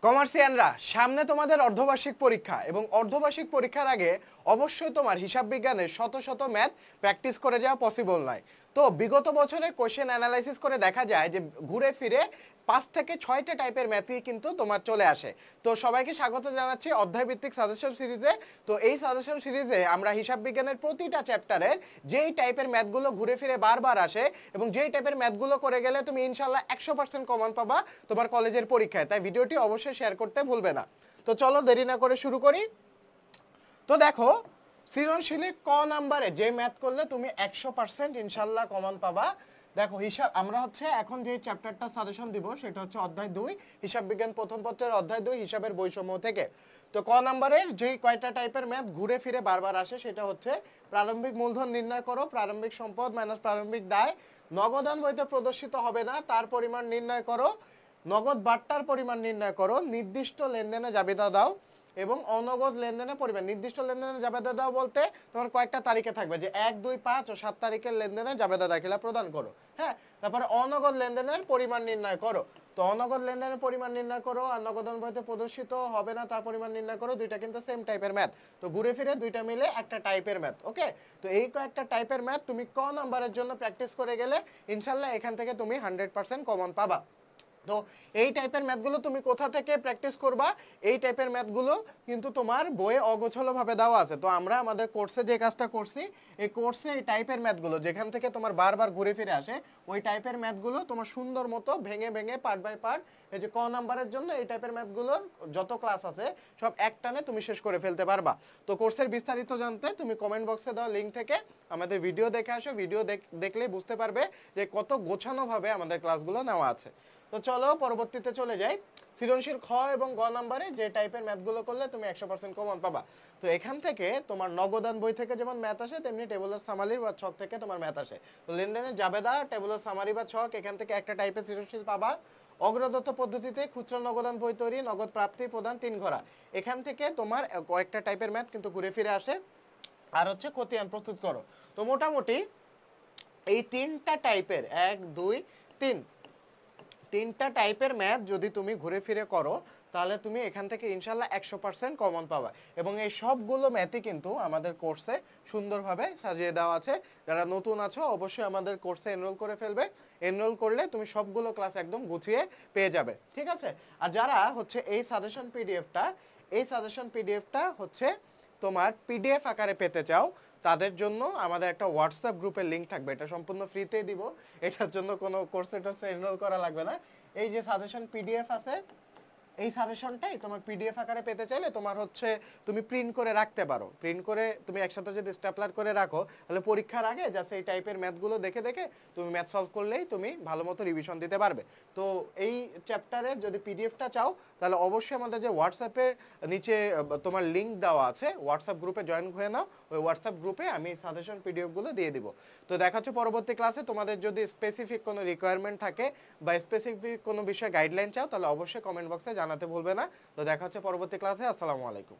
কমার্সিয়ানরা সামনে তোমাদের অর্ধবার্ষিক পরীক্ষা এবং অর্ধবার্ষিক পরীক্ষার আগে অবশ্যই তোমার হিসাব বিজ্ঞানের শত শত ম্যাথ প্র্যাকটিস করে যাওয়া পসিবল নয়। তো বিগত বছরে কোশ্চেন অ্যানালাইসিস করে দেখা যায় যে ঘুরে ফিরে 5 থেকে 6টা টাইপের ম্যাথই কিন্তু তোমার চলে আসে। তো সবাইকে স্বাগত জানাচ্ছি অধ্যায়ভিত্তিক সাজেশন সিরিজে। তো এই সাজেশন সিরিজে আমরা হিসাব বিজ্ঞানের প্রতিটা চ্যাপ্টারের যেই টাইপের ম্যাথগুলো ঘুরে ফিরে বারবার আসে এবং যেই টাইপের ম্যাথগুলো করে গেলে তুমি ইনশাল্লাহ 100% কমন পাবা তোমার কলেজের পরীক্ষায়, তাই ভিডিওটি অবশ্যই শেয়ার করতে ভুলবে না। তো চলো দেরি না করে শুরু করি। তো দেখো, সৃজনশীলে ক নাম্বারে যে ম্যাথ করলে তুমি 100% ইনশাল্লাহ কমন পাবা। দেখো হিসাব আমরা হচ্ছে এখন যে চ্যাপ্টারটা সাজেশন দিব সেটা হচ্ছে অধ্যায় 2 হিসাব বিজ্ঞান প্রথম পত্রের অধ্যায় 2 হিসাবের বৈষম্য থেকে। তো ক নাম্বারের যেই কয়টা টাইপের ম্যাথ ঘুরে ফিরে বারবার আসে সেটা হচ্ছে প্রারম্ভিক মূলধন নির্ণয় করো, প্রারম্ভিক সম্পদ মাইনাস প্রারম্ভিক দায়, নগদান বইতে প্রদর্শিত হবে না তার পরিমাণ নির্ণয় করো, নগদ বাট্টার পরিমাণ নির্ণয় করো, নির্দিষ্ট লেনদেনে জাবেদা দাও এবং অনগদ লেনদেনের পরিমাণ। নির্দিষ্ট লেনদেনের জাবেদা দাও বলতে তোমার কয়েকটা তারিখে থাকবে যে 1, 2, 5 ও 7 তারিখের লেনদেনের জাবেদা দাখিলা প্রদান করো। হ্যাঁ, তারপরে অনগদ লেনদেনের পরিমাণ নির্ণয় করো। তো অনগদ লেনদেনের পরিমাণ নির্ণয় করো আর নগদান বইতে প্রদর্শিত হবে না তার পরিমাণ নির্ণয় করো, দুইটা কিন্তু সেম টাইপের ম্যাথ। তো ঘুরে ফিরে দুইটা মিলে একটা টাইপের ম্যাথ। ওকে, তো এই কয়েকটা টাইপের ম্যাথ তুমি ক নাম্বারের জন্য প্র্যাকটিস করে গেলে ইনশাল্লাহ এখান থেকে তুমি 100% কমন পাবা। তো এই টাইপের ম্যাথগুলো তুমি কোথা থেকে প্র্যাকটিস করবা? এই টাইপের ম্যাথগুলো কিন্তু তোমার বইয়ে অগোছালোভাবে দেওয়া আছে। তো আমরা আমাদের কোর্সে যে কাজটা করছি, এই কোর্সে এই টাইপের ম্যাথগুলো যেখান থেকে তোমার বারবার ঘুরে ফিরে আসে ওই টাইপের ম্যাথগুলো তোমার সুন্দর মতো ভেঙে ভেঙে পার্ট বাই পার্ট, এই যে ক নাম্বারের জন্য এই টাইপের ম্যাথগুলোর যত ক্লাস আছে সব একটানে তুমি শেষ করে ফেলতে পারবা। তো কোর্সের বিস্তারিত জানতে তুমি কমেন্ট বক্সে দেওয়া লিঙ্ক থেকে আমাদের ভিডিও দেখে আসো। ভিডিও দেখলেই বুঝতে পারবে যে কত গোছানোভাবে আমাদের ক্লাসগুলো নেওয়া আছে। তো চলো পরবর্তীতে চলে যাই। সৃজনশীল খ এবং গ নাম্বারে যে টাইপের ম্যাথগুলো করলে তুমি 100% কমন পাবা। তো এখান থেকে তোমার নগদান বই থেকে যেমন ম্যাথ আসে তেমনি টেবুলার সামারি বা ছক থেকে তোমার ম্যাথ আসে। তো লেনদেনের জাবেদা, টেবুলার সামারি বা ছক এখান থেকে একটা টাইপের সৃজনশীল পাবা। অগ্রদত্ত পদ্ধতিতে খুচরা নগদান বই তৈরি, নগদ প্রাপ্তি প্রদান 3 ঘোড়া, এখান থেকে তোমার কয়েকটা টাইপের ম্যাথ কিন্তু ঘুরে ফিরে আসে। আর হচ্ছে খতিয়ান প্রস্তুত করো। তো মোটামুটি এই 3টা টাইপের 1, 2, 3 তিনটা টাইপের ম্যাথ যদি তুমি ঘুরে ফিরে করো তাহলে তুমি এখান থেকে ইনশাল্লাহ 100% কমন পাবা। এবং এই সবগুলো ম্যাথই কিন্তু আমাদের কোর্সে সুন্দরভাবে সাজিয়ে দেওয়া আছে। যারা নতুন আছো অবশ্যই আমাদের কোর্সে এনরোল করে ফেলবে। এনরোল করলে তুমি সবগুলো ক্লাস একদম গুছিয়ে পেয়ে যাবে, ঠিক আছে? আর যারা হচ্ছে এই সাজেশন পিডিএফটা হচ্ছে তোমার পিডিএফ আকারে পেতে চাও তাদের জন্য আমাদের একটা হোয়াটসঅ্যাপ গ্রুপের লিঙ্ক থাকবে, এটা সম্পূর্ণ ফ্রিতেই দিব। এটার জন্য কোনো কোর্সে এনরোল করা লাগবে না। এই যে সাজেশন পিডিএফ আছে এই সাজেশনটাই তোমার পিডিএফ আকারে পেতে চাইলে তোমার হচ্ছে তুমি প্রিন্ট করে রাখতে পারো। প্রিন্ট করে তুমি একসাথে যদি স্ট্যাপলার করে রাখো তাহলে পরীক্ষার আগে জাস্ট এই টাইপের ম্যাথগুলো দেখে দেখে তুমি ম্যাথ সলভ করলেই তুমি ভালো মতো রিভিশন দিতে পারবে। তো এই চ্যাপ্টারের যদি পিডিএফটা চাও তাহলে অবশ্যই আমাদের যে হোয়াটসঅ্যাপের নিচে তোমার লিঙ্ক দেওয়া আছে হোয়াটসঅ্যাপ গ্রুপে জয়েন হয়ে নাও। ওই হোয়াটসঅ্যাপ গ্রুপে আমি সাজেশন পিডিএফগুলো দিয়ে দিব। তো দেখা হচ্ছে পরবর্তী ক্লাসে। তোমাদের যদি স্পেসিফিক কোনো রিকোয়ারমেন্ট থাকে বা স্পেসিফিক কোনো বিষয়ে গাইডলাইন চাও তাহলে অবশ্যই কমেন্ট বক্সে জানাতে ভুলবে না। তো দেখা হচ্ছে পরবর্তী ক্লাসে। আসসালামু আলাইকুম।